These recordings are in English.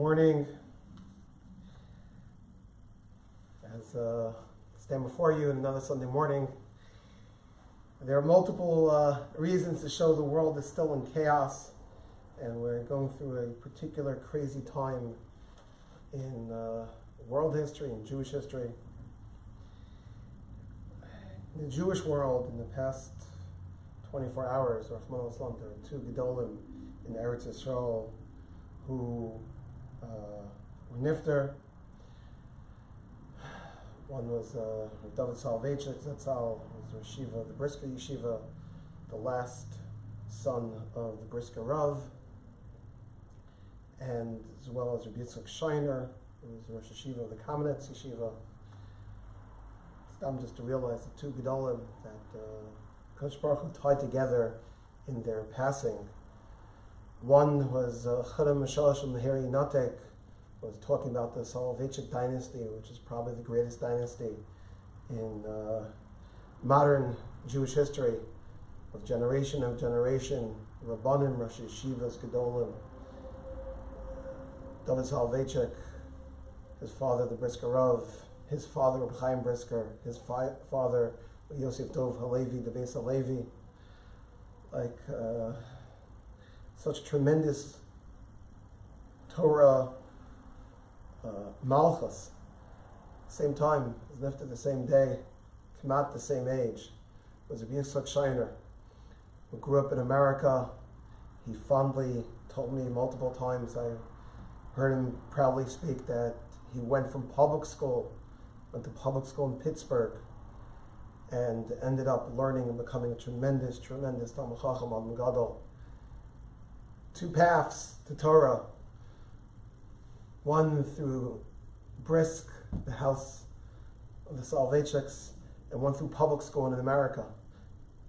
morning. As I stand before you in another Sunday morning, there are multiple reasons to show the world is still in chaos, and we're going through a particular crazy time in world history and Jewish history. In the Jewish world, in the past 24 hours, Rahman al-Islam, there are two Gedolim in Eretz Yisrael who were nifter. One was David Soloveitchik Zatzal, was Rosh Yeshiva, the Brisker Yeshiva, the last son of the Brisker Rav, and as well as Rabbi Yitzchak Shiner, who was Rosh Yeshiva of the Kamenetz Yeshiva. It's just to realize the two Gedolim that Kodesh Baruch Hu tied together in their passing. One was Chadam Mishalash Meheri Natek, was talking about the Soloveitchik dynasty, which is probably the greatest dynasty in modern Jewish history, of generation, Rabbanim, Rosh Yeshivas, Gedolim. David Soloveitchik, his father, the Brisker Rav, his father, Reb Chaim Brisker, his father, Yosef Dov Halevi, the Beis Halevi, such tremendous Torah Malchus. Same time, lived at the same day, came out the same age, was Rabbi Yitzchak Shiner, who grew up in America. He fondly told me multiple times, I heard him proudly speak, that he went to public school in Pittsburgh, and ended up learning and becoming a tremendous Talmid Chacham Adam Gadol. Two paths to Torah. One through Brisk, the house of the Soloveitchiks, and one through public school in America.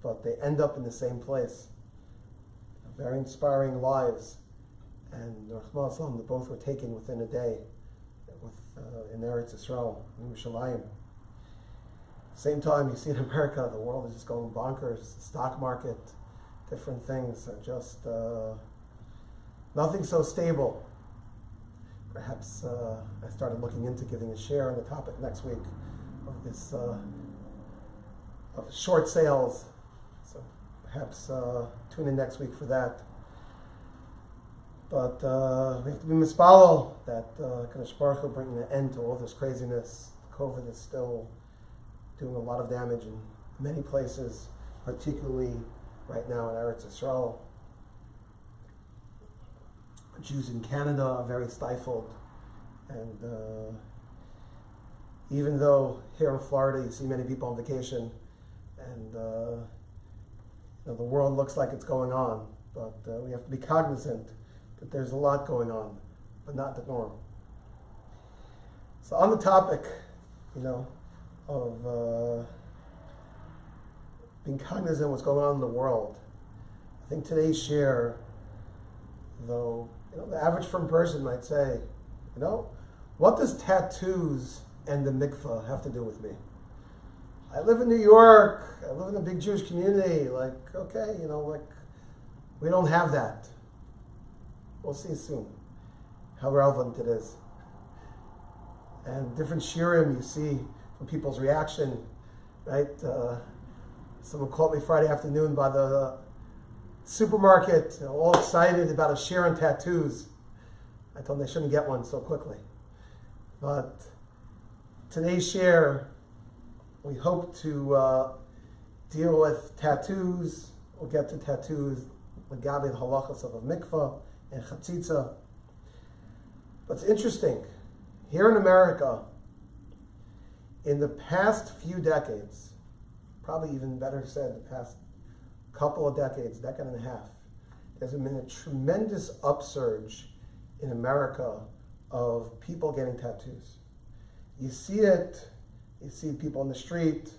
But they end up in the same place. Very inspiring lives. And Rahman al-Islam, they both were taken within a day in Eretz Yisrael, in Yerushalayim. Same time, you see in America, the world is just going bonkers. The stock market, different things are just nothing so stable. Perhaps I started looking into giving a share on the topic next week of this of short sales. So perhaps tune in next week for that. But we have to be mispalel that Kadosh Baruch Hu bringing an end to all this craziness. COVID is still doing a lot of damage in many places, particularly right now in Eretz Yisrael. Jews in Canada are very stifled, and even though here in Florida you see many people on vacation, and the world looks like it's going on, but we have to be cognizant that there's a lot going on, but not the norm. So on the topic, of being cognizant of what's going on in the world, I think today's share, though, the average firm person might say, what does tattoos and the Mikvah have to do with me? I live in New York, I live in a big Jewish community, we don't have that. We'll see soon how relevant it is. And different shirim you see from people's reaction, right? Someone called me Friday afternoon by the supermarket, all excited about a share on tattoos. I told them they shouldn't get one so quickly. But today's share, we hope to deal with tattoos. We'll get to tattoos, Legabi the halachas of a mikvah and Chatzitza. But it's interesting. Here in America, in the past few decades, probably even better said, the past couple of decades, decade and a half, there's been a tremendous upsurge in America of people getting tattoos. You see it, you see people on the street,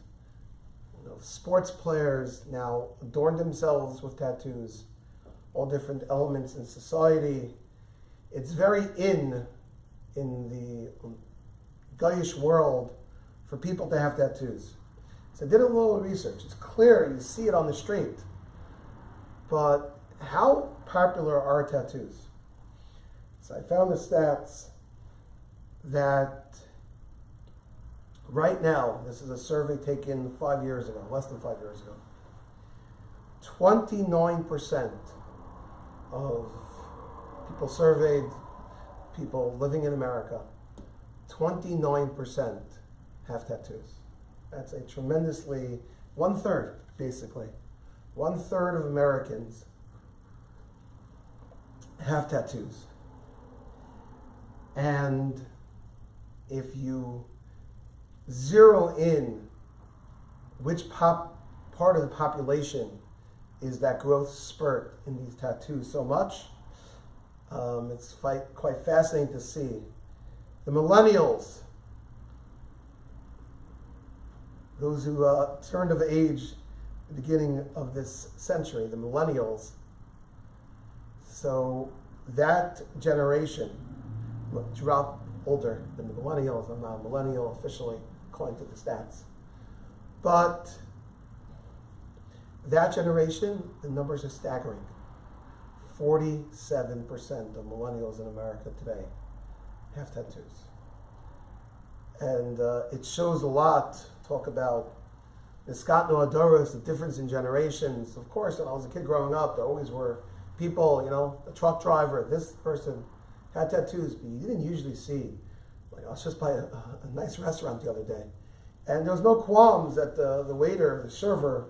sports players now adorn themselves with tattoos, all different elements in society. It's very in the Goyish world for people to have tattoos. So I did a little research. It's clear, you see it on the street. But how popular are tattoos? So I found the stats that right now, this is a survey taken 5 years ago, less than 5 years ago, 29% of people surveyed, people living in America, 29% have tattoos. That's a tremendously, 1/3 basically, 1/3 of Americans have tattoos. And if you zero in which part of the population is that growth spurt in these tattoos so much, it's quite fascinating to see. The millennials, those who turned of age at the beginning of this century, the millennials, so that generation dropped older than the millennials. I'm not a millennial officially, according to the stats. But that generation, the numbers are staggering. 47% of millennials in America today have tattoos. And it shows a lot, talk about Niskat Noadoros, the difference in generations. Of course, when I was a kid growing up, there always were people, the truck driver, this person had tattoos, but you didn't usually see. Like, I was just by a nice restaurant the other day, and there was no qualms that the waiter, the server,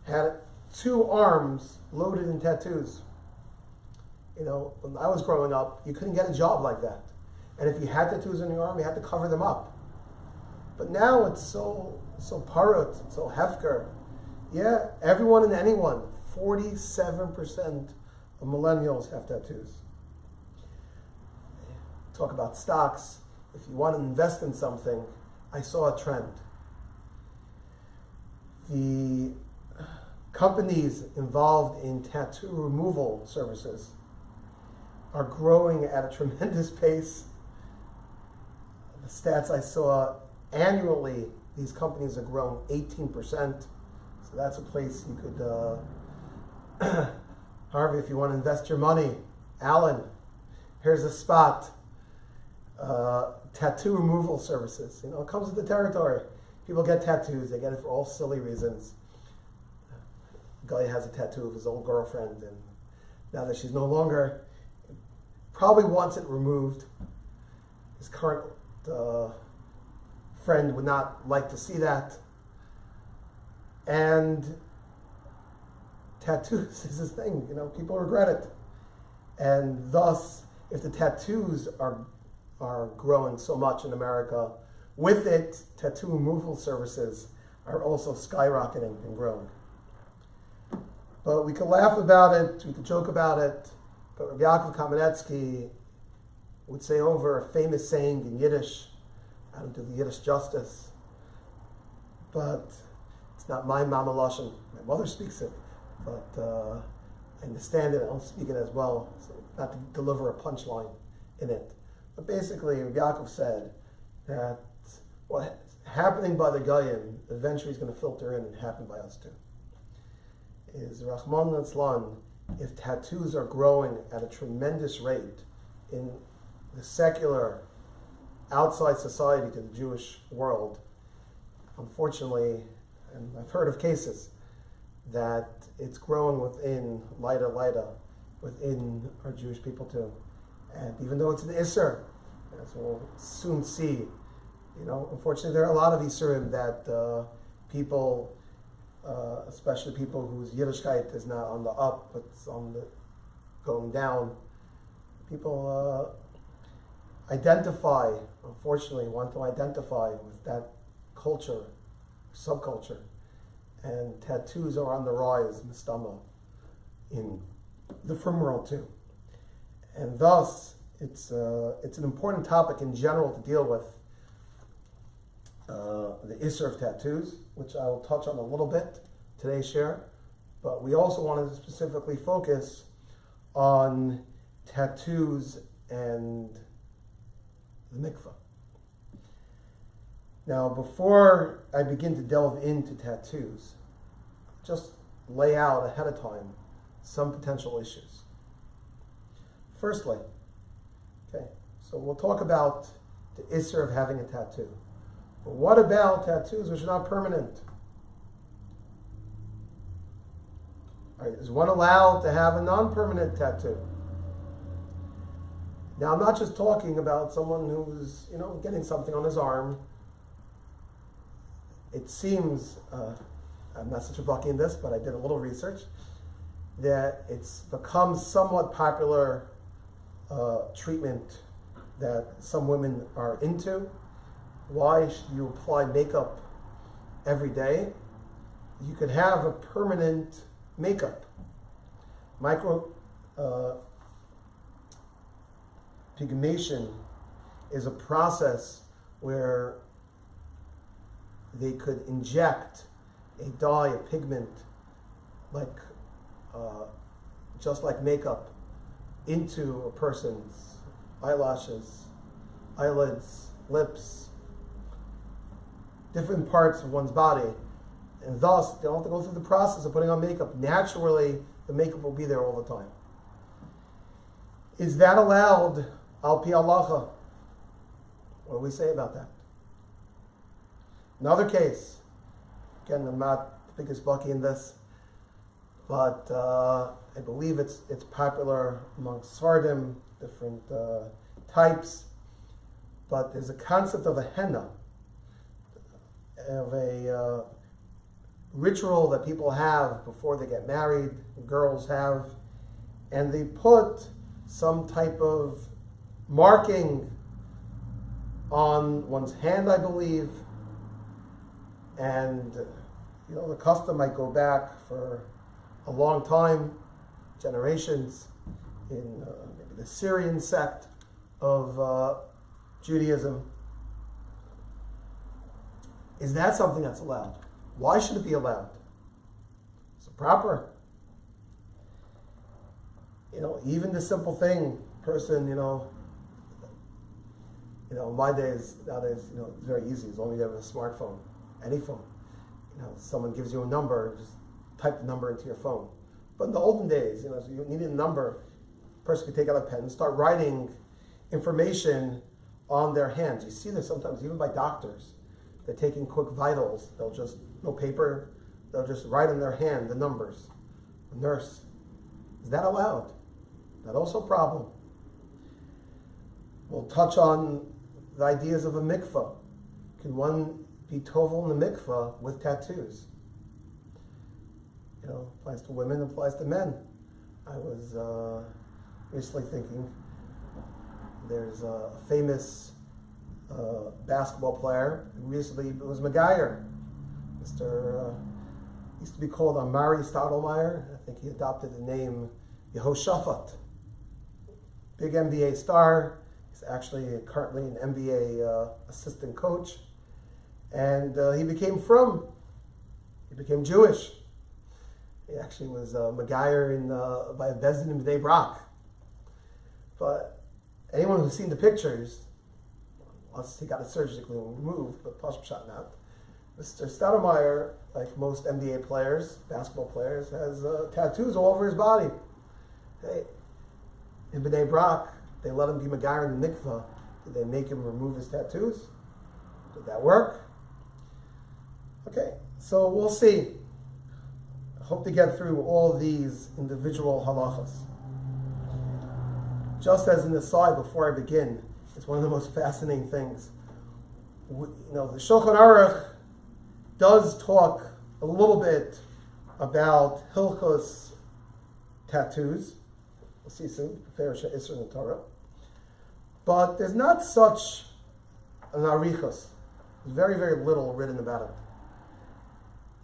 had 2 arms loaded in tattoos. When I was growing up, you couldn't get a job like that. And if you had tattoos on your arm, you had to cover them up. But now it's so parut, it's so hefker. Yeah, everyone and anyone, 47% of millennials have tattoos. Talk about stocks. If you want to invest in something, I saw a trend. The companies involved in tattoo removal services are growing at a tremendous pace. The stats I saw, annually, these companies are growing 18%. So that's a place you could, Harvey, if you want to invest your money, Alan, here's a spot. Tattoo removal services. It comes with the territory. People get tattoos. They get it for all silly reasons. A guy has a tattoo of his old girlfriend, and now that she's no longer, probably wants it removed. His current friend would not like to see that. And tattoos is this thing, people regret it. And thus, if the tattoos are growing so much in America, with it, tattoo removal services are also skyrocketing and growing. But we could laugh about it, we could joke about it, but Rabbi Yaakov Kamenetsky would say over a famous saying in Yiddish. I don't do the Yiddish justice, but it's not my mama lashon. My mother speaks it, but I understand it. I don't speak it as well, so not to deliver a punchline in it. But basically, Rabbi Yaakov said that what's happening by the Goyim eventually is going to filter in and happen by us too. Is Rahman Litzlan, if tattoos are growing at a tremendous rate in the secular, outside society to the Jewish world, unfortunately, and I've heard of cases, that it's growing within within our Jewish people too. And even though it's an Isser, as we'll soon see, unfortunately there are a lot of Isserim that people, especially people whose Yiddishkeit is not on the up, but it's on the going down, people unfortunately want to identify with that culture, subculture. And tattoos are on the rise in the stomach, in the frum world too. And thus, it's an important topic in general to deal with, the Isser of tattoos, which I will touch on a little bit today's share. But we also wanted to specifically focus on tattoos and the mikvah. Now, before I begin to delve into tattoos, just lay out ahead of time some potential issues. Firstly, So we'll talk about the issur of having a tattoo. But what about tattoos which are not permanent? Is one allowed to have a non-permanent tattoo? Now, I'm not just talking about someone who's, getting something on his arm. It seems, I'm not such a bucky in this, but I did a little research, that it's become somewhat popular treatment that some women are into. Why should you apply makeup every day? You could have a permanent makeup. Pigmentation is a process where they could inject a dye, a pigment, just like makeup, into a person's eyelashes, eyelids, lips, different parts of one's body. And thus, they don't have to go through the process of putting on makeup. Naturally, the makeup will be there all the time. Is that allowed al pi halacha? What do we say about that? Another case. Again, I'm not the biggest bucky in this, but I believe it's popular among Sfardim, different types. But there's a concept of a henna, of a ritual that people have before they get married, girls have, and they put some type of marking on one's hand, I believe, and the custom might go back for a long time, generations, in maybe the Syrian sect of Judaism. Is that something that's allowed? Why should it be allowed? It's proper. Even the simple thing, person, in my days, nowadays, it's very easy, as long as you have a smartphone, any phone. Someone gives you a number, just type the number into your phone. But in the olden days, so you needed a number, a person could take out a pen and start writing information on their hands. You see this sometimes, even by doctors. They're taking quick vitals. They'll just, no paper, they'll just write on their hand the numbers. A nurse. Is that allowed? That also a problem. We'll touch on the ideas of a mikvah. Can one be tovel in the mikvah with tattoos? Applies to women, applies to men. I was recently thinking, there's a famous basketball player who recently was Megayer. Used to be called Amari Stoudemire. I think he adopted the name Yehoshaphat. Big NBA star. He's actually currently an NBA assistant coach. And he became Jewish. He actually was Megayer by a Bezdin in Bnei Brak. But anyone who's seen the pictures, unless he got it surgically removed, but Pashp shot not. Mr. Stoudemire, like most NBA players, basketball players, has tattoos all over his body. Hey, in Bnei Brak, they let him be Megayer in the mikvah. Did they make him remove his tattoos? Did that work? Okay, so we'll see. I hope to get through all these individual halachas. Just as an aside, before I begin, it's one of the most fascinating things. The Shulchan Aruch does talk a little bit about hilchos tattoos. We'll see soon. But there's not such an arichos. There's very, very little written about it.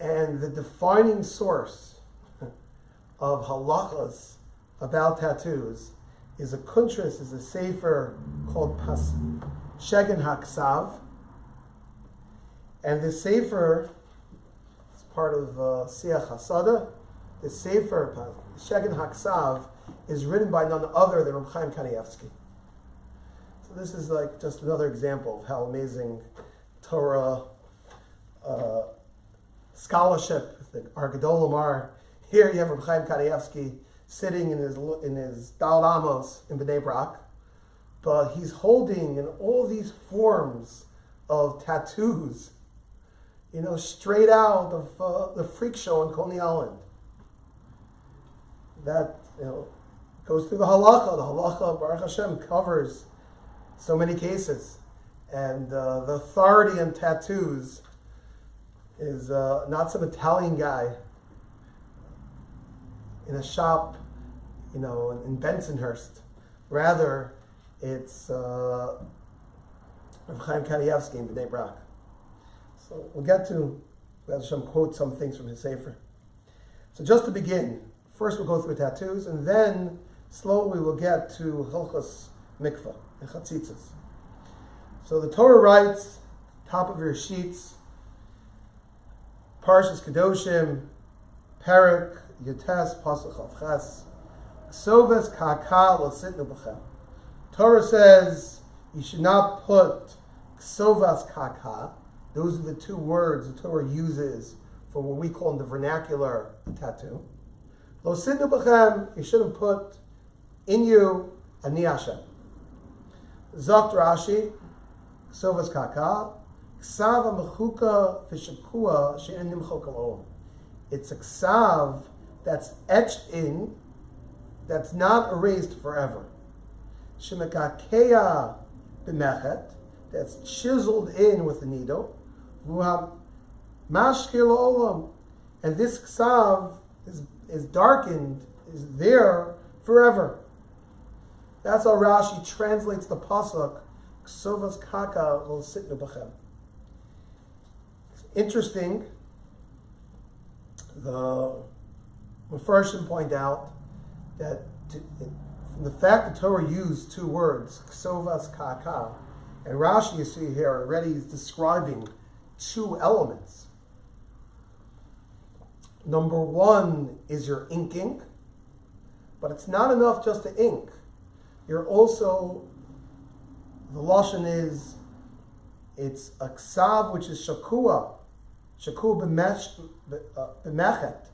And the defining source of halachas about tattoos is a kuntris, is a sefer called Shegen HaKsav. And the sefer is part of Siach Hasada. The sefer, Shegen HaKsav, is written by none other than Reb Chaim Kanievsky. So this is like just another example of how amazing Torah scholarship, the Argadol Lamar. Here you have Reb Chaim Kanievsky sitting in his Dal Amos in Bnei Brak but he's holding in all these forms of tattoos, straight out of the freak show in Coney Island. That, goes through the halacha. The halacha, Baruch Hashem, covers so many cases. And the authority in tattoos is not some Italian guy in a shop, in Bensonhurst. Rather, it's Rav Chaim Kanievsky in B'nai Brak. So we'll get to, Hashem quote some things from his Sefer. So just to begin, first we'll go through tattoos, and then slowly we'll get to Hilchos Mikvah and Chatzitzas. So the Torah writes, top of your sheets, Parshas Kedoshim, Perek, Yotes, Pasuk Chavches, Ksoves Kaka Lo Sitnu B'chem. Torah says you should not put Ksovas Kaka. Those are the two words the Torah uses for what we call in the vernacular a tattoo. Lo Sitnu B'chem, you shouldn't put in you Ani Hashem. Zokt Rashi, Ksovas Kaka, Ksav Mechuka V'Shakua She'en Nimchok Alon. It's a ksav that's etched in, that's not erased forever. Shemekakeya b'mechet, that's chiseled in with a needle. Vuham mashkir olam, and this ksav is darkened, is there forever. That's how Rashi translates the pasuk, Ksovas kaka lo sitnu b'chem. It's interesting. The Mepharshim point out that from the fact that Torah used two words, Ksovas Kaka, and Rashi, you see here, already is describing two elements. Number one is your inking, but it's not enough just to ink. You're also, the Lashon is, it's a Ksav, which is Shakua b'mechet.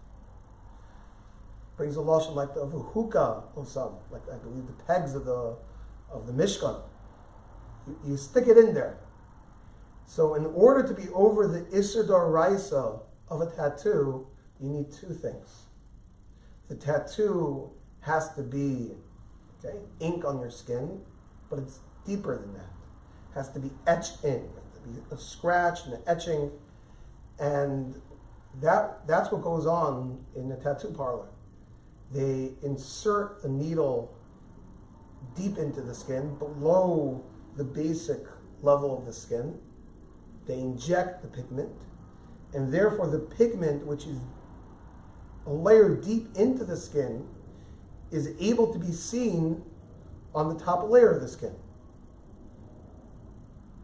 Brings a lashon like the hookah or some, like I believe the pegs of the Mishkan. You stick it in there. So in order to be over the Isser D'Oraisa of a tattoo, you need two things. The tattoo has to be ink on your skin, but it's deeper than that. It has to be etched in. It has to be a scratch and an etching. And that's what goes on in a tattoo parlor. They insert a needle deep into the skin, below the basic level of the skin. They inject the pigment, and therefore the pigment, which is a layer deep into the skin, is able to be seen on the top layer of the skin.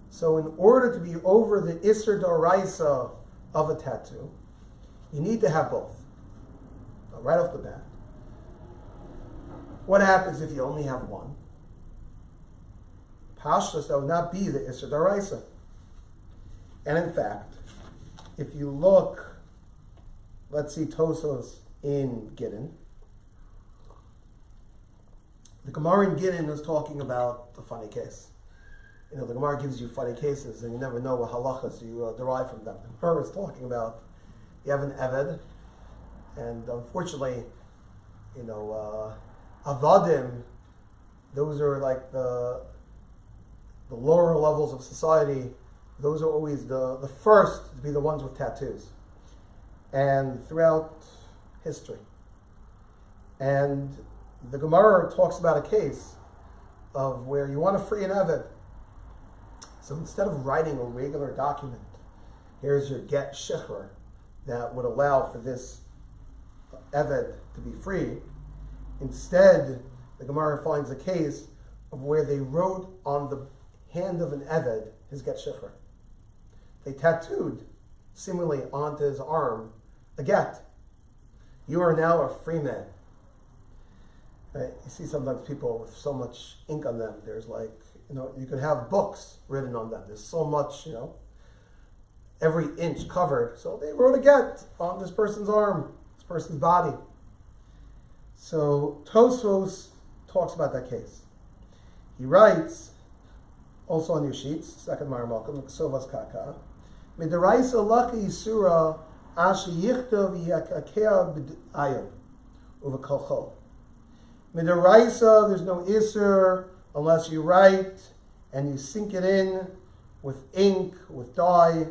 So in order to be over the Isser D'Oraisa of a tattoo, you need to have both. Right off the bat. What happens if you only have one? Pashtus, that would not be the Isser D'Oraisa. And in fact, if you look, let's see Tosos in Gittin. The Gemara in Gittin is talking about the funny case. The Gemara gives you funny cases, and you never know what halachas you derive from them. The Gemara is talking about, you have an Eved, and unfortunately, Avadim, those are like the lower levels of society. Those are always the first to be the ones with tattoos. And throughout history. And the Gemara talks about a case of where you want to free an Eved. So instead of writing a regular document, here's your get shechor that would allow for this Eved to be free. Instead, the Gemara finds a case of where they wrote on the hand of an Eved his get shechor. They tattooed, seemingly onto his arm, a get. You are now a free man. Right? You see sometimes people with so much ink on them. There's you could have books written on them. There's so much, every inch covered. So they wrote a get on this person's arm, this person's body. So Tosfos talks about that case. He writes, also on your sheets, second Maramakim, Ksovas Kaka, Midaraisa Laki Yisura Asha Yichtov Yakakea B'Ayam Uvakolcho. Midaraisa, there's no Isur unless you write and you sink it in with ink, with dye.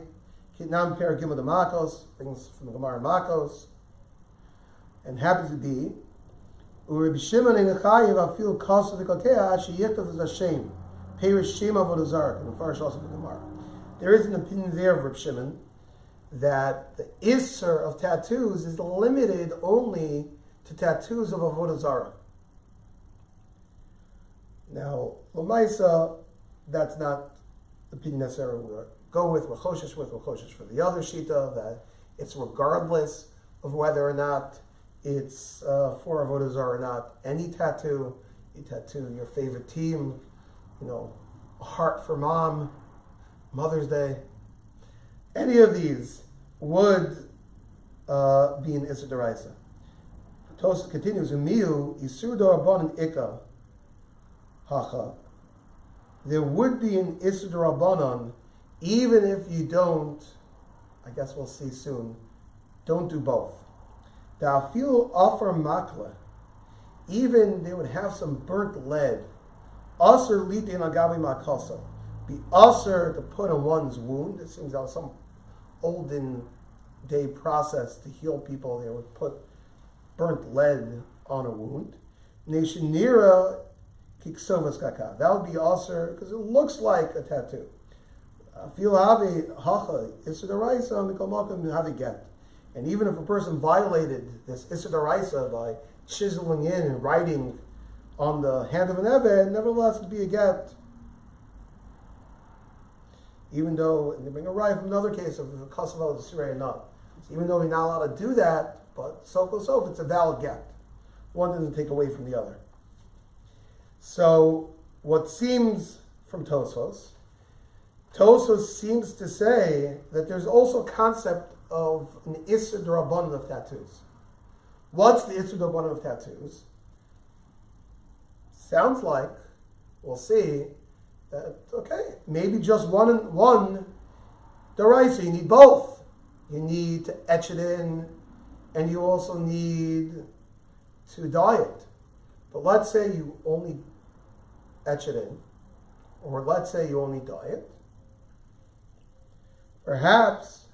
Kitnam Peragim of the Makos, brings from the Gemara Makos, and happens to be Uri B'Shimon in Echayiv Afil Kasa V'Kakea Asha Yichtov is Hashem. Perish Shem Avodah Zarah, in the Farish also in the Gemara. There is an opinion there of Reb Shimon that the Isser of tattoos is limited only to tattoos of Avodah Zarah. Now, Lamaisa, that's not the opinion necessarily we'll go with. We're choshesh for the other Shita, that it's regardless of whether or not it's for Avodah Zarah or not. Any tattoo, you tattoo your favorite team, a heart for mom, Mother's Day. Any of these would be an Isser D'Oraisa. Tosfos continues, Umiyu Isur D'Rabbanan Ika Hacha. There would be an Isur D'Rabbanan even if you don't, I guess we'll see soon, don't do both. Da'afil Afar Makla, even they would have some burnt lead. Aser litin agabi makasa, be aser to put on one's wound. It seems that was some olden day process to heal people. They would put burnt lead on a wound. Neshinira kiksovas kaka. That would be aser because it looks like a tattoo. Feel havi hacha isur d'oraisa mikomakim havi get. And even if a person violated this isur d'oraisa by chiseling in and writing on the hand of an Eved, nevertheless it'd be a get. Even though, and they bring a right from another case of Kasavel the Surah not. So even though we're not allowed to do that, but so it's a valid get. One doesn't take away from the other. So what seems from Tosfos seems to say that there's also a concept of an Isser D'Rabbanan of tattoos. What's the Isser D'Rabbanan of tattoos? Sounds like, we'll see, that, okay, maybe just one D'Oraisa, you need both. You need to etch it in, and you also need to dye it. But let's say you only etch it in, or let's say you only dye it. Perhaps,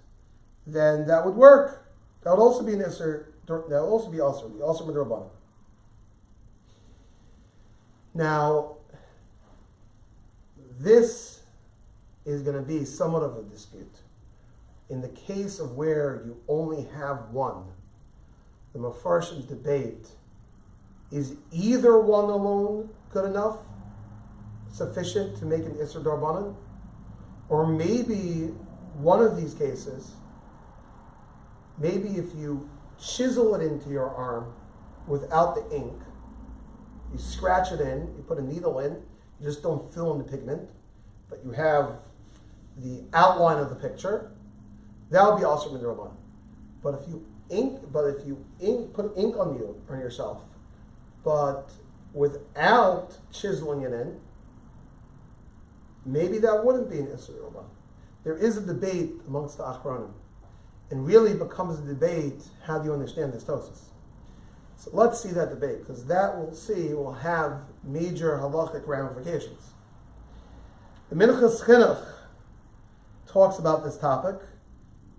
then that would work. That would also be an Isser, that would also be also D'Rabbanan. Now, this is going to be somewhat of a dispute. In the case of where you only have one, the Mefarshim debate, is either one alone good enough, sufficient to make an Isser D'Rabbanan? Or maybe one of these cases, maybe if you chisel it into your arm without the ink, you scratch it in, you put a needle in, you just don't fill in the pigment, but you have the outline of the picture, that would be also D'Rabbanan. But if you put ink on yourself, but without chiseling it in, maybe that wouldn't be an Isser D'Rabbanan. There is a debate amongst the Achronim, and really becomes a debate, how do you understand this Tosfos? So let's see that debate, because that will have major halachic ramifications. The Minchas Chinuch talks about this topic,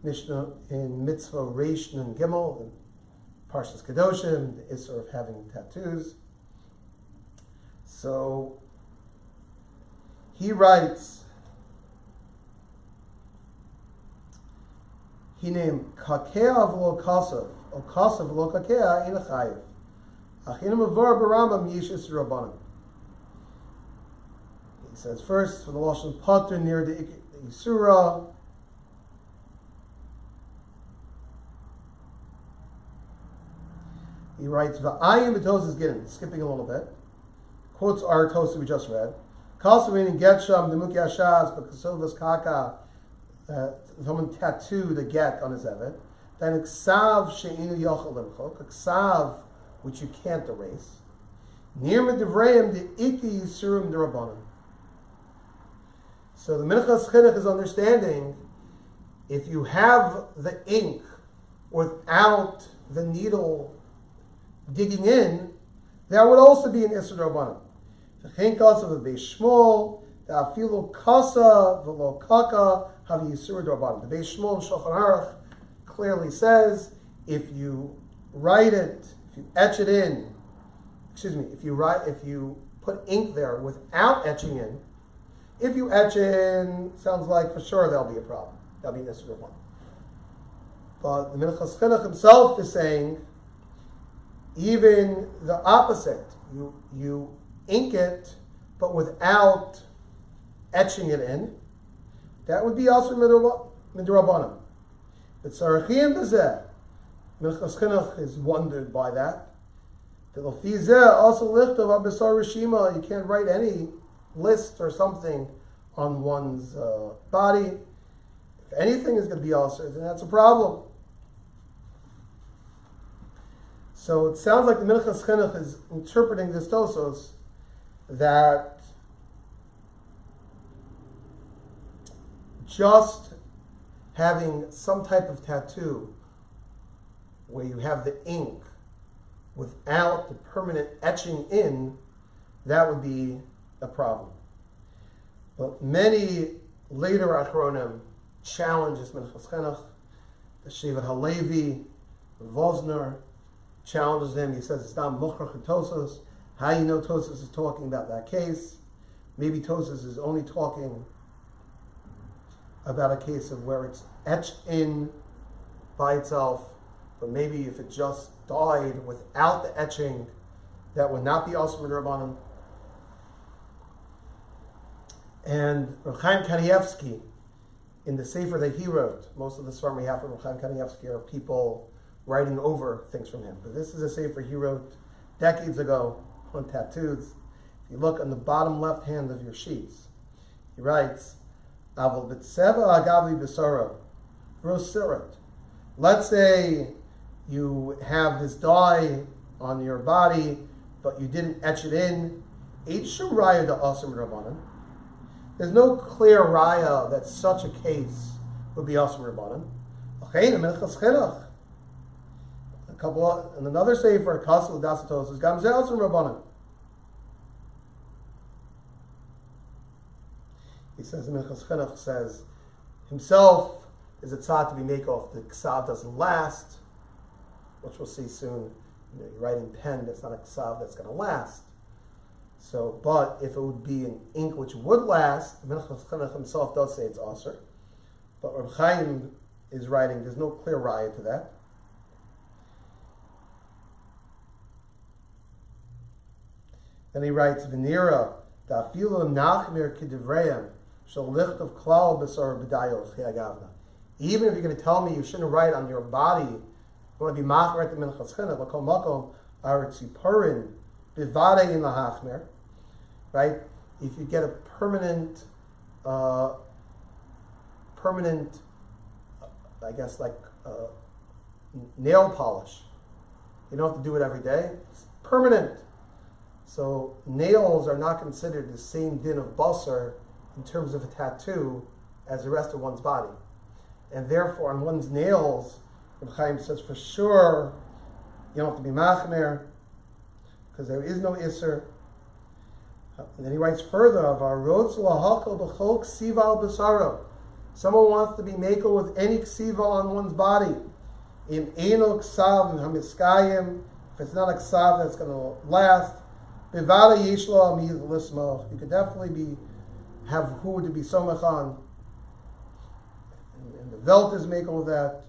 Mishnah in Mitzvah Reish Nun Gimel, in Parshas Kedoshim, the Isser of having tattoos. So he writes, he named Kakea v'lo Kasav, or Kasav v'lo Kakea in a Chayiv. Achinam avor b'Rambam yishis Rabbanan. He says first, for the Lashon Pater near the Yisura, he writes, V'ayim b'Tosas Gidin, skipping a little bit, quotes our Tosa we just read, Kasav in Getsham, the Muki Ashaz, but Kasovas Kaka, someone tattooed a get on his evet. Then Ksav she'inu yochel limchok, a Ksav which you can't erase. Nir Medivreim the Iki Yisurim Derabanan. So the Minchas Chinuch is understanding, if you have the ink without the needle digging in, that would also be an Isser Derabanan. V'chein kasa v'beis Shmuel, Afilu kasa v'lo kaka have Yisur Derabanan. The Beis Shmuel in Shulchan Aruch clearly says, if you write it, if you etch it in, if you put ink there without etching in, if you etch in, sounds like for sure there'll be a problem. That'll be an Isser Derabanan. But the Minchas Chinuch himself is saying, even the opposite. You ink it, but without etching it in, that would be also midrabanan. But Sarachim Bezeh, Minchas Chinuch is wondered by that. Also lichtov abesar rishima, you can't write any list or something on one's body. If anything is going to be also, then that's a problem. So it sounds like the Minchas Chinuch is interpreting this Tosos that just having some type of tattoo where you have the ink without the permanent etching in, that would be a problem. But many later Achronim challenge this Minchas Chinuch. The Shevet Halevi, Vosner, challenges him. He says it's not Mukhrach and Tosos. How you know Tosos is talking about that case? Maybe Tosos is only talking about a case of where it's etched in by itself, but maybe if it just died without the etching, that would not be also Midrabanan. And Reb Chaim Kanievsky, in the Sefer that he wrote, most of the Svarim we have from Reb Chaim Kanievsky are people writing over things from him. But this is a Sefer he wrote decades ago on tattoos. If you look on the bottom left hand of your sheets, he writes, Aval b'tseva agavi b'sara, rosirat. Let's say you have this dye on your body, but you didn't etch it in. Each shum raya da asim rabbanan. There's no clear raya that such a case would be asim rabbanan. Okay, the Minchas Chinuch. And another sefer, Kasel Dasatos, is Gamze asim rabbanan. He says, the Minchas Chinuch says, himself is a tzad to be make off. The ksav doesn't last, which we'll see soon. You're writing pen, that's not a ksav that's going to last. So, but if it would be an ink which would last, the Minchas Chinuch himself does say it's aser. But Reb Chaim is writing, there's no clear raya to that. Then he writes, Venira, Dafilu Nachmir Kidivreim, Shal Licht of Klal Besar B'dayos Chiagavna. Even if you're going to tell me you shouldn't write on your body, you want to be machmer at the Minchas Chinuch, L'kol Makom, Aretzipurin, Bivade in the Hachmer, right? If you get a permanent, I guess like nail polish, you don't have to do it every day. It's permanent. So nails are not considered the same din of basar in terms of a tattoo as the rest of one's body. And therefore, on one's nails, Reb Chaim says for sure, you don't have to be machmer, because there is no isser. And then he writes further, someone wants to be makel with any ksiva on one's body. In eno ksav hamiskayim, if it's not a ksav that's going to last, bivada yishlo amid lismo. You could definitely have who to be somach on. And the velt is makel with that.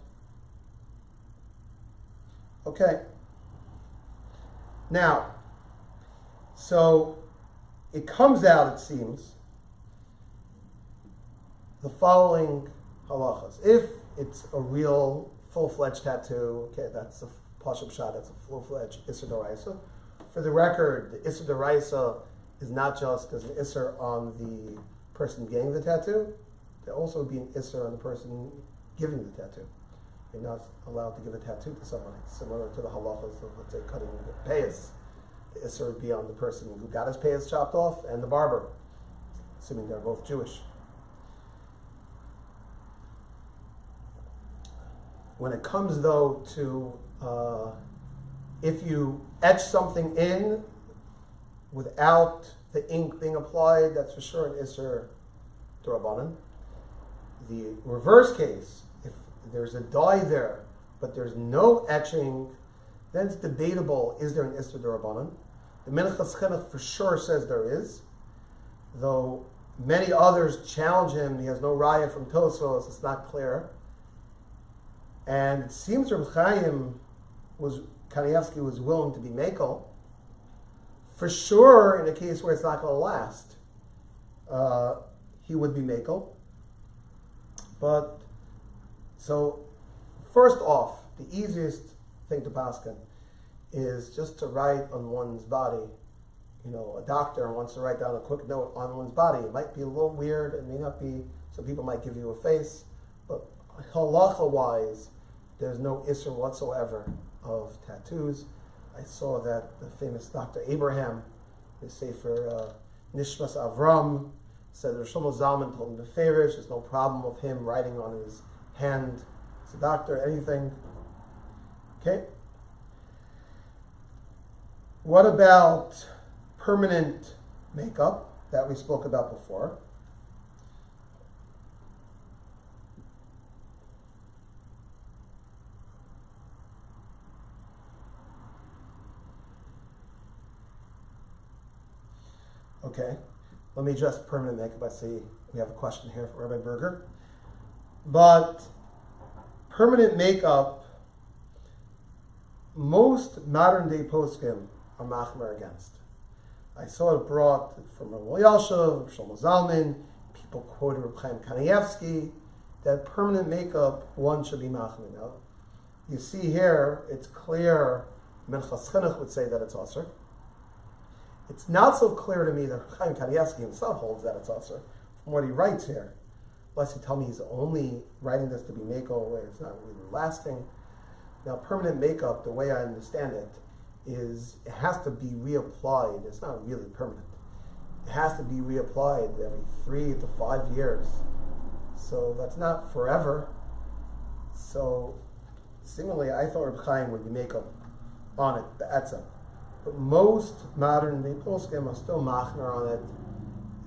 Okay. Now, so it comes out, it seems, the following halachas. If it's a real full-fledged tattoo, okay, that's a pashab shot, that's a full-fledged Isser D'Oraisa. For the record, the Isser D'Oraisa is not just as an Isser on the person getting the tattoo, there also be an Isser on the person giving the tattoo. You're not allowed to give a tattoo to somebody, similar to the halachas of, let's say, cutting the payas. the Isser would be on the person who got his payas chopped off and the barber, assuming they're both Jewish. When it comes, though, to if you etch something in without the ink being applied, that's for sure an Isser D'Rabbanan. The reverse case, if there's a dye there, but there's no etching, then it's debatable, is there an Isser D'Rabbanan? The Minchas Chinuch for sure says there is, though many others challenge him. He has no raya from Tosfos, it's not clear. And it seems Reb Chaim Kanievsky was willing to be Mekel. For sure, in a case where it's not going to last, he would be Mekel. But, so, first off, the easiest thing to paskin is just to write on one's body. You know, a doctor wants to write down a quick note on one's body. It might be a little weird, it may not be, some people might give you a face, but halacha-wise, there's no isser whatsoever of tattoos. I saw that the famous Dr. Abraham, his Sefer Nishmas Avram, said that Shlomo Zalman told him to favorish. There's no problem of him writing on his hand. It's a doctor, anything. Okay. What about permanent makeup that we spoke about before? Okay, let me address permanent makeup. I see we have a question here for Rabbi Berger. But permanent makeup, most modern day poskim are machmer against. I saw it brought from Rabbi Yashav, Shlomo Zalman, people quoted Reb Chaim Kanievsky, that permanent makeup, one should be machmer. Now, you see here, it's clear, Minchas Chinuch would say that it's aser. It's not so clear to me that Chaim Kanievsky himself holds that it's aser, from what he writes here. Unless you tell me he's only writing this to be makeup, where it's not really lasting. Now, permanent makeup, the way I understand it, is it has to be reapplied. It's not really permanent. It has to be reapplied every 3 to 5 years. So that's not forever. So, similarly, I thought Reb Chaim would be makeup on it, the etzem. But most modern day poskim are still machner on it,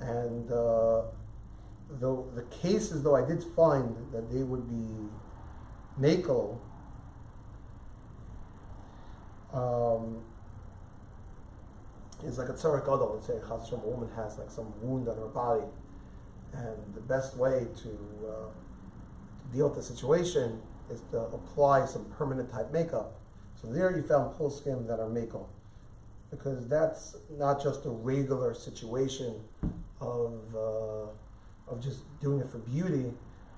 and though the cases, though I did find that they would be makel, is like a tzarek gadol. Let's say a woman has like some wound on her body, and the best way to deal with the situation is to apply some permanent type makeup. So there you found poskim that are makel, because that's not just a regular situation of just doing it for beauty.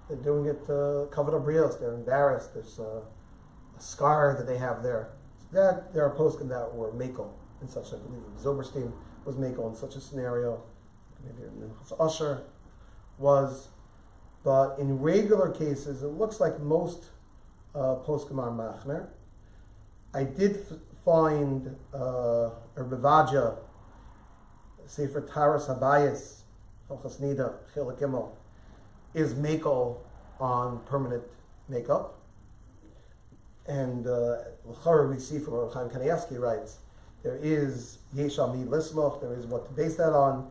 They're doing it to cover up brios. They're embarrassed. There's a scar that they have there. So that there are poskim that were makel in such. I believe Zilberstein was makel in such a scenario. Maybe Usher was, but in regular cases, it looks like most poskim are machmer. I did find a Bavaja, Sefer Taras Habayis, Hilchos Nida, Chilek Gimel, is makel on permanent makeup. And l'chara we see from Reb Chaim Kanievsky writes, there is yesh al mi lismoch, there is what to base that on.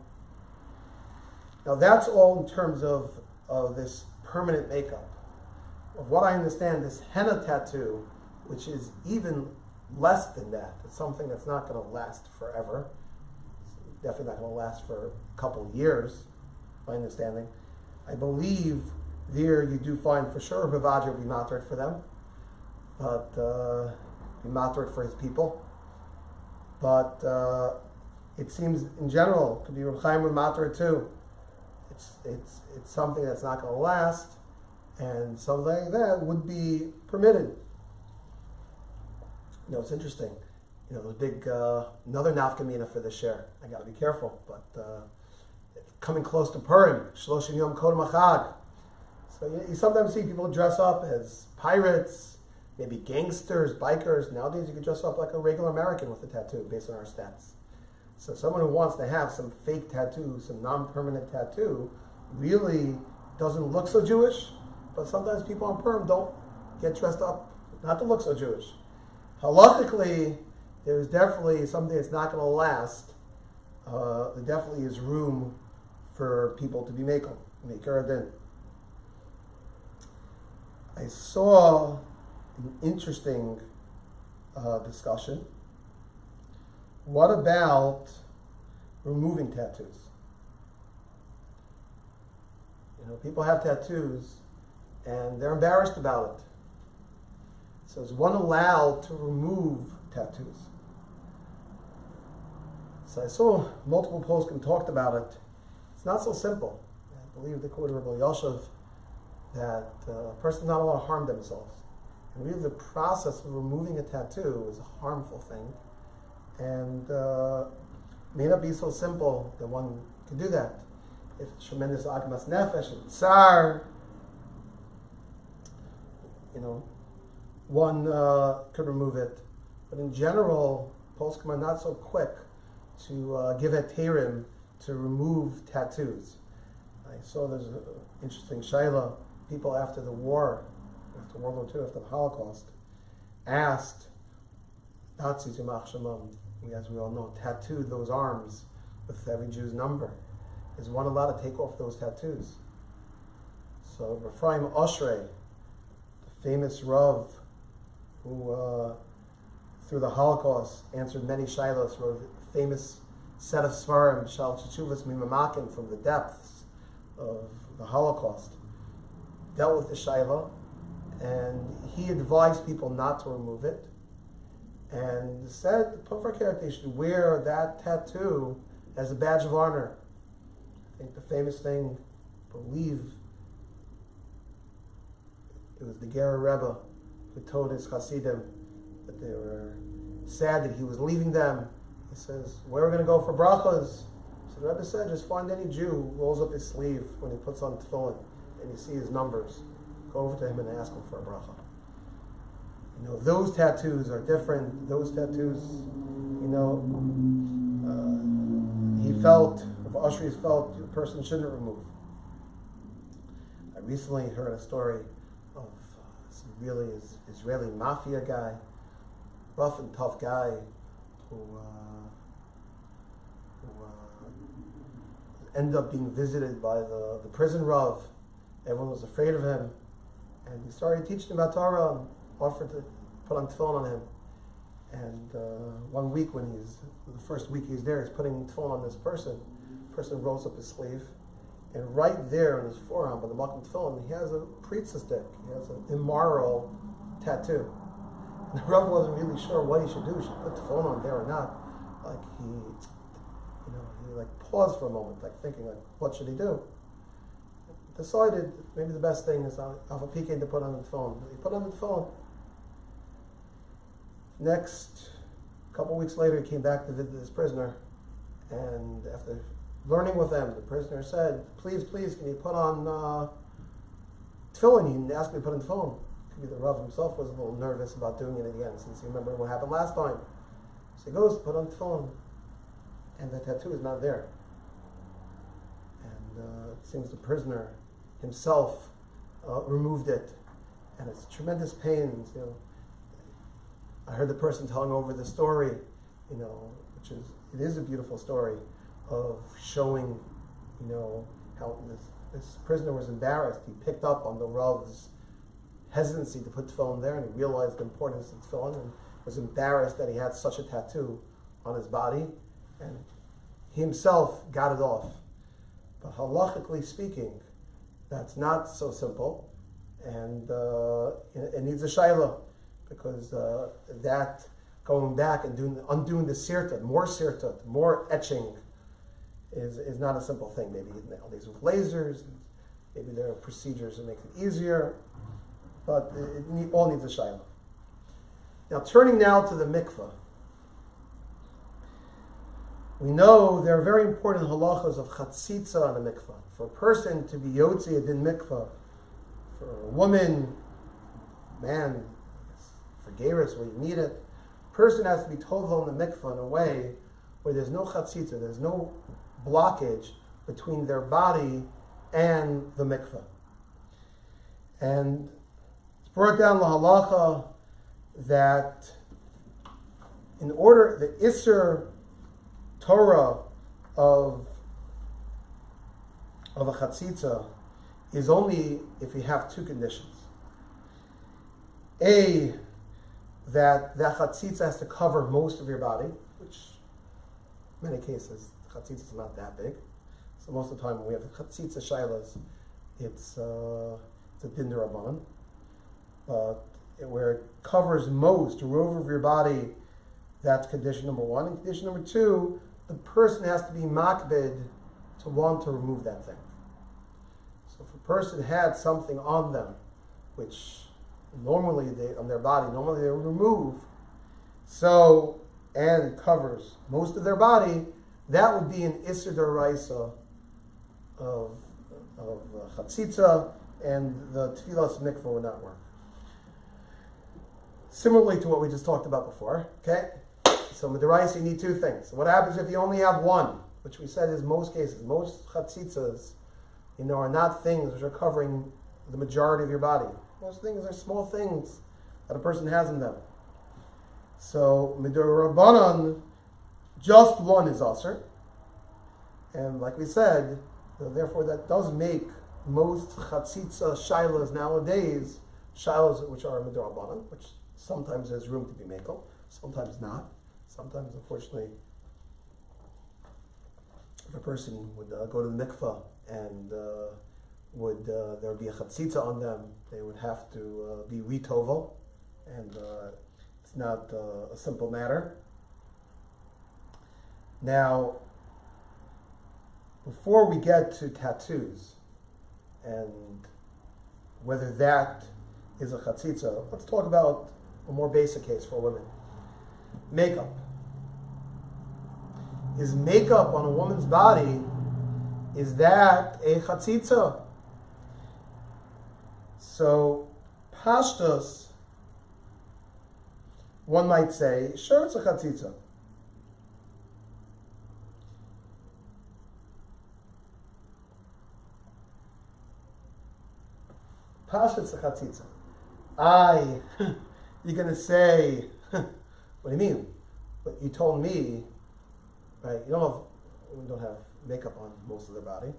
Now that's all in terms of this permanent makeup. Of what I understand, this henna tattoo, which is even less than that, it's something that's not going to last forever. It's definitely not going to last for a couple of years, my understanding. I believe there you do find for sure Bavaja would be matred for them, but be matred for his people. But it seems in general it could be Reb Chaim with matred too. It's something that's not going to last, and something like that would be permitted. You know, it's interesting. You know, the big another nafkamina for the share. I got to be careful, but coming close to Purim, Shloshim Yom Kodem Chag. So you sometimes see people dress up as pirates, maybe gangsters, bikers. Nowadays you can dress up like a regular American with a tattoo based on our stats. So someone who wants to have some fake tattoo, some non-permanent tattoo, really doesn't look so Jewish, but sometimes people on perm don't get dressed up not to look so Jewish. Halachically, there's definitely something that's not going to last. There definitely is room for people to be maker din. I saw an interesting discussion. What about removing tattoos? People have tattoos and they're embarrassed about it. So is one allowed to remove tattoos? So I saw multiple posts and talked about it. It's not so simple. I believe the quote of Rabbi Yoshev that a person's not allowed to harm themselves. And really the process of removing a tattoo is a harmful thing. And may not be so simple that one can do that. If it's tremendous agmas nefesh and tsar, one could remove it. But in general, poskim are not so quick to give heterim to remove tattoos. I saw there's an interesting shayla. People after the war, after World War II, after the Holocaust, asked Nazis, as we all know, tattooed those arms with every Jew's number. Is one allowed to take off those tattoos? So Ephraim Oshrei, the famous Rav who through the Holocaust answered many shilos, wrote a famous set of svarim, Shal Teshuvas Mimamakim, from the depths of the Holocaust, dealt with the shiloh, and he advised people not to remove it, and said, they should wear that tattoo as a badge of honor. I think the famous thing, I believe it was the Ger Rebbe who told his Hasidim that they were sad that he was leaving them. He says, where are we going to go for brachas? So the Rebbe said, just find any Jew who rolls up his sleeve when he puts on tefillin and you see his numbers. Go over to him and ask him for a bracha. Those tattoos are different. Those tattoos, he felt, if Ushri's felt, the person shouldn't remove. I recently heard a story of some really Israeli mafia guy, rough and tough guy, who ended up being visited by the prison Rav. Everyone was afraid of him, and he started teaching about Torah and offered to put on tefillin on him. And 1 week the first week he's there, he's putting tefillin on this person. The person rolls up his sleeve, and right there on his forearm, by the makom tefillin, he has a pritza stick. He has an immoral tattoo. And the Rav wasn't really sure what he should do. Should he put tefillin on there or not? Like he paused for a moment, thinking, what should he do? Decided maybe the best thing is Alpha PK to put on the phone. He put on the phone. Next, a couple weeks later, he came back to visit this prisoner, and after learning with them, the prisoner said, please, can you put on tefillin? He didn't ask me to put on the phone. Could be the Rav himself was a little nervous about doing it again, since he remembered what happened last time. So he goes, put on tefillin, and the tattoo is not there. And it seems the prisoner himself removed it, and it's tremendous pain. I heard the person telling over the story, it is a beautiful story of showing, how this prisoner was embarrassed. He picked up on the Rav's hesitancy to put tefillin there, and he realized the importance of tefillin, and was embarrassed that he had such a tattoo on his body, and he himself got it off. But halachically speaking, that's not so simple, and it needs a shayla, because that going back and undoing the sirtut, more etching, is not a simple thing. Maybe nowadays with lasers, maybe there are procedures that make it easier, but it all needs a shayla. Now, turning now to the mikvah. We know there are very important halachas of chatzitza in a mikvah. For a person to be yotzi din mikvah, for a woman, man, for Geras where you need it. Person has to be tovel in the mikvah in a way where there's no chatzitza, there's no blockage between their body and the mikvah. And it's brought down the halacha that in order, the Isser Torah of a chatzitza is only if you have two conditions. A, that chatzitza has to cover most of your body, which in many cases, chatzitza is not that big. So most of the time when we have the chatzitza shaylas, it's a din d'Rabbanan. But where it covers most, a rover of your body, that's condition number one. And condition number two, the person has to be makbid to want to remove that thing. So if a person had something on them, which normally on their body, normally they would remove, so, and it covers most of their body, that would be an Isser D'Oraisa of Chatzitza, and the Tfilas Mikvah would not work. Similarly to what we just talked about before, okay? So D'Oraisa, you need two things. So what happens if you only have one, which we said is most cases, most Chatzitzas, are not things which are covering the majority of your body. Most things are small things that a person has in them. So Midor Rabbanan, just one is Aser. And like we said, therefore that does make most Chatzitza Shailas nowadays, Shailas which are Midor Rabbanan, which sometimes there's room to be Mekel, sometimes not. Sometimes, unfortunately, if a person would go to the mikvah and there would be a chatzitza on them, they would have to be retovel, and it's not a simple matter. Now, before we get to tattoos and whether that is a chatzitza, let's talk about a more basic case for women. Makeup. Is makeup on a woman's body, is that a chatzitza? So, pashtus, one might say, sure, it's a chatzitza. Pashtus, it's a chatzitza. You're going to say, what do you mean? But you told me, right, we don't have makeup on most of their body.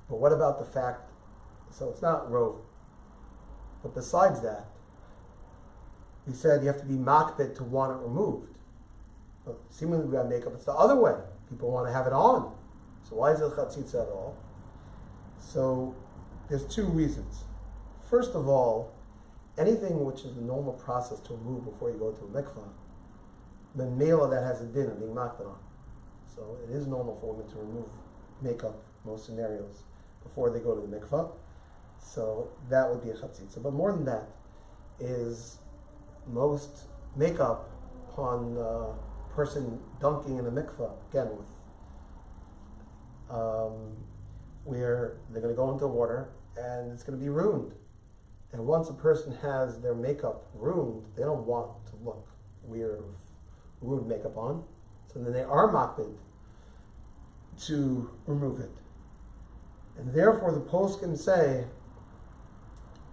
But what about the fact, so it's not rove. But besides that, you said you have to be makbid to want it removed. Well, seemingly we have makeup, it's the other way. People want to have it on. So why is it chatzitza at all? So there's two reasons. First of all, anything which is the normal process to remove before you go to a mikvah, then mela that has a din of being makbid on. So it is normal for women to remove makeup, most scenarios, before they go to the mikvah. So that would be a chatzitza. But more than that is most makeup upon a person dunking in a mikvah, again, with where they're going to go into water and it's going to be ruined. And once a person has their makeup ruined, they don't want to look weird with ruined makeup on. So then they are makbid to remove it. And therefore the poskim say,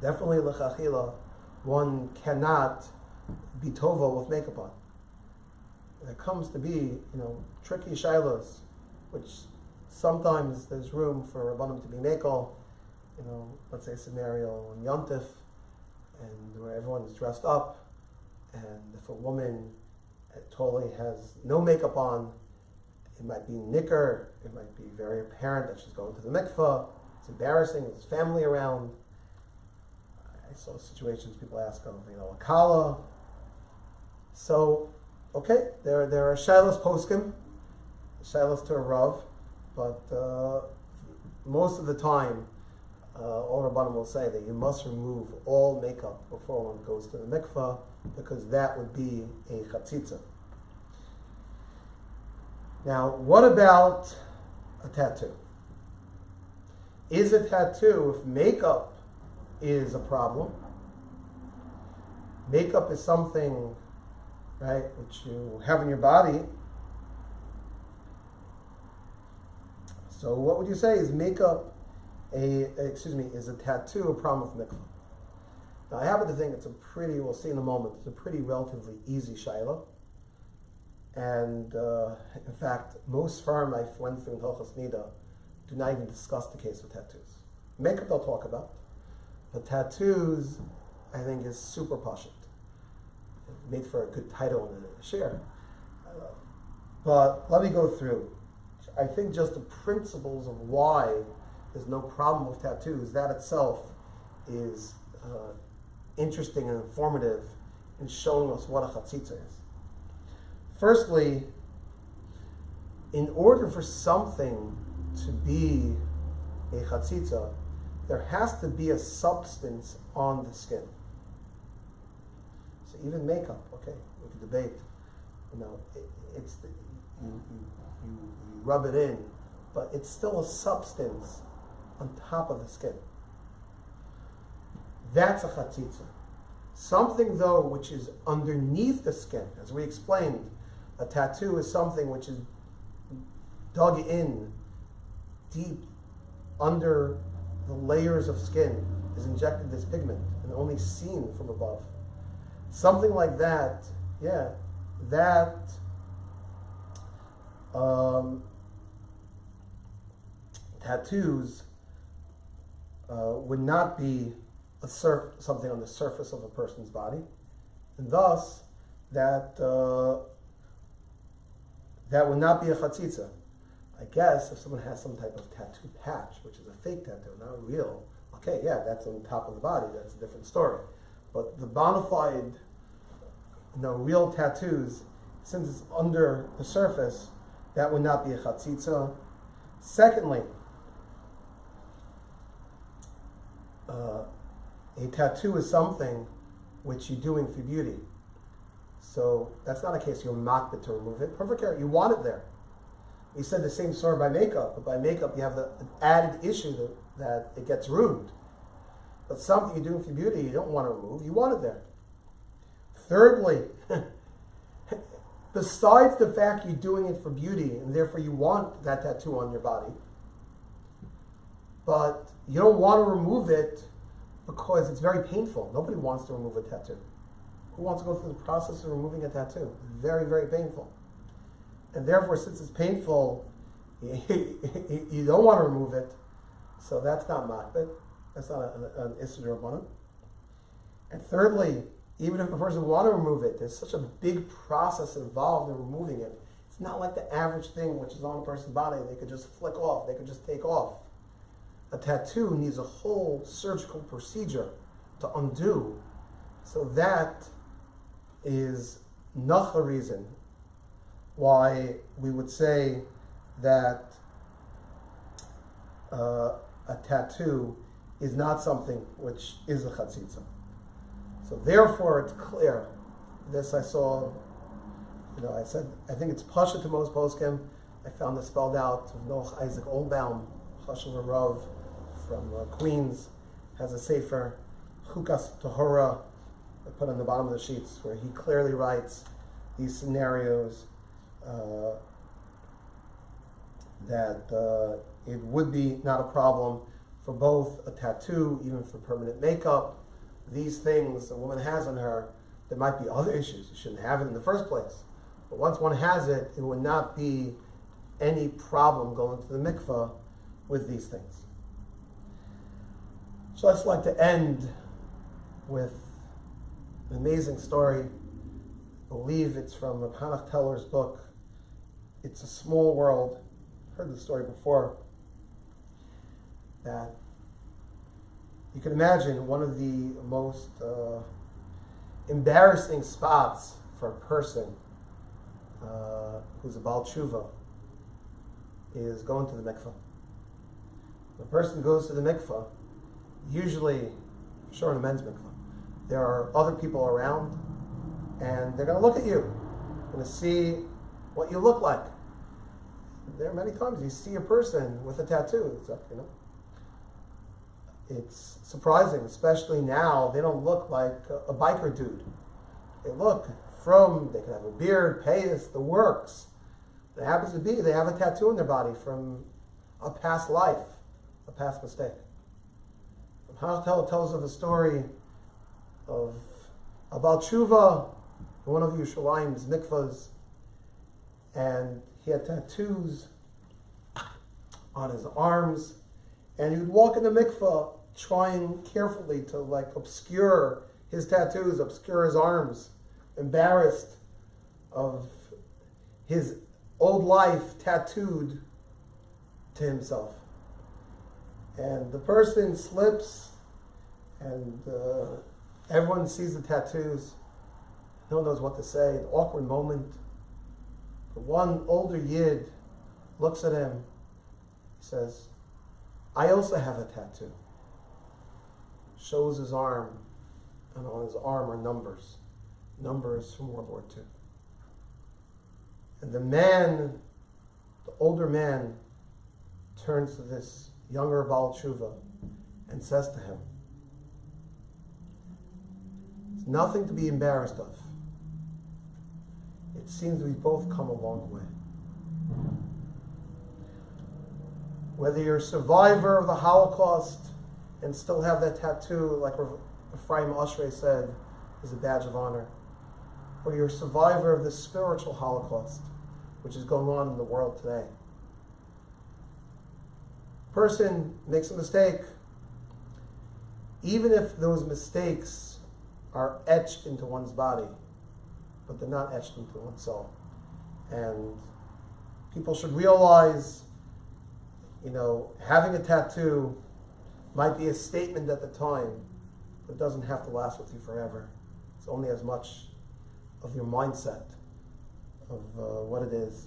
definitely l'chachila, one cannot be tova with makeup on. There comes to be, tricky shilas, which sometimes there's room for Rabbanim to be mekel. Let's say a scenario in Yontif, and where everyone's dressed up, and if a woman totally has no makeup on, it might be nicker, it might be very apparent that she's going to the mikvah, it's embarrassing, there's family around. I saw situations people ask of, a kala. So, okay, there are shilas poskim, shilas to a rav, but most of the time, all Rabbanim will say that you must remove all makeup before one goes to the mikvah, because that would be a chatzitza. Now, what about a tattoo? Is a tattoo, if makeup is a problem, makeup is something, right, which you have in your body. So what would you say is makeup is a tattoo a problem with mikvah? Now I happen to think it's a pretty, we'll see in a moment, it's a pretty relatively easy shaila. And in fact, most Sfarim I've went through in Hilchos Nida do not even discuss the case of tattoos. Makeup they'll talk about, but tattoos I think is super pashut. Made for a good title and a share. But let me go through. I think just the principles of why there's no problem with tattoos, that itself is interesting and informative in showing us what a chatzitza is. Firstly, in order for something to be a chatzitza, there has to be a substance on the skin. So even makeup, okay, we can debate. You rub it in, but it's still a substance on top of the skin. That's a chatzitza. Something though which is underneath the skin, as we explained, a tattoo is something which is dug in deep under the layers of skin, is injected this pigment and only seen from above. Something like that, that tattoos would not be something on the surface of a person's body, and thus that would not be a chatzitza. I guess if someone has some type of tattoo patch, which is a fake tattoo, not real, okay, that's on top of the body, that's a different story. But the bona fide, real tattoos, since it's under the surface, that would not be a chatzitza. Secondly, a tattoo is something which you're doing for beauty. So that's not a case you're makbid to remove it. Perfect care, you want it there. We said the same story by makeup, but by makeup you have the added issue that it gets ruined. But something you're doing for beauty you don't want to remove, you want it there. Thirdly, besides the fact you're doing it for beauty and therefore you want that tattoo on your body, but you don't want to remove it because it's very painful. Nobody wants to remove a tattoo. Who wants to go through the process of removing a tattoo? Very, very painful. And therefore, since it's painful, you don't want to remove it. So that's not makbid. That's not an issur d'rabbanan. And thirdly, even if the person want to remove it, there's such a big process involved in removing it. It's not like the average thing which is on a person's body. They could just flick off. They could just take off. A tattoo needs a whole surgical procedure to undo. So that is not a reason why we would say that a tattoo is not something which is a chatzitza. So therefore it's clear. This I saw, I said, I think it's pasha to most poskim. I found it spelled out. Noach Isaac Oldbaum, Chashuv Rav from Queens, has a sefer, Chukas Tahora, I put on the bottom of the sheets, where he clearly writes these scenarios that it would be not a problem for both a tattoo, even for permanent makeup. These things a woman has on her, there might be other issues. You shouldn't have it in the first place. But once one has it, it would not be any problem going to the mikvah with these things. So I'd just like to end with an amazing story. I believe it's from Reb Hanoch Teller's book, It's a Small World. I've heard the story before. That you can imagine one of the most embarrassing spots for a person who's a Baal Tshuva is going to the mikvah. When a person goes to the mikvah, usually, sure in a men's mikvah, there are other people around, and they're going to look at you, going to see what you look like. There are many times you see a person with a tattoo. It's like, it's surprising, especially now, they don't look like a biker dude. They can have a beard, payas, the works. It happens to be, they have a tattoo on their body from a past life, a past mistake. Hashtel tells of a story about tshuva, one of Yerushalayim's mikvahs, and he had tattoos on his arms, and he would walk in the mikvah trying carefully to obscure his tattoos, obscure his arms, embarrassed of his old life tattooed to himself. And the person slips, and everyone sees the tattoos. No one knows what to say. An awkward moment. But one older yid looks at him, says, "I also have a tattoo." Shows his arm, and on his arm are numbers. Numbers from World War II. And the older man, turns to this younger Baal Tshuva and says to him, "It's nothing to be embarrassed of. It seems we've both come a long way. Whether you're a survivor of the Holocaust and still have that tattoo, like Ephraim Oshrei said, is a badge of honor, or you're a survivor of the spiritual Holocaust, which is going on in the world today. Person makes a mistake, even if those mistakes are etched into one's body, but they're not etched into one's soul. And people should realize, having a tattoo might be a statement at the time, but it doesn't have to last with you forever. It's only as much of your mindset of what it is.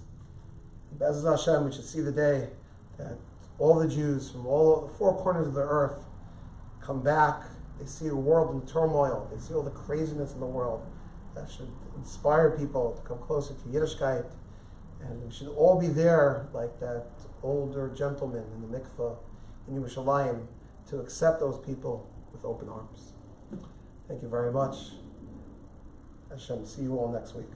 Be'ez Hashem, we should see the day that all the Jews from all the four corners of the earth come back. They see the world in turmoil. They see all the craziness in the world. That should inspire people to come closer to Yiddishkeit. And we should all be there like that older gentleman in the Mikvah in Yerushalayim to accept those people with open arms. Thank you very much. Hashem, see you all next week.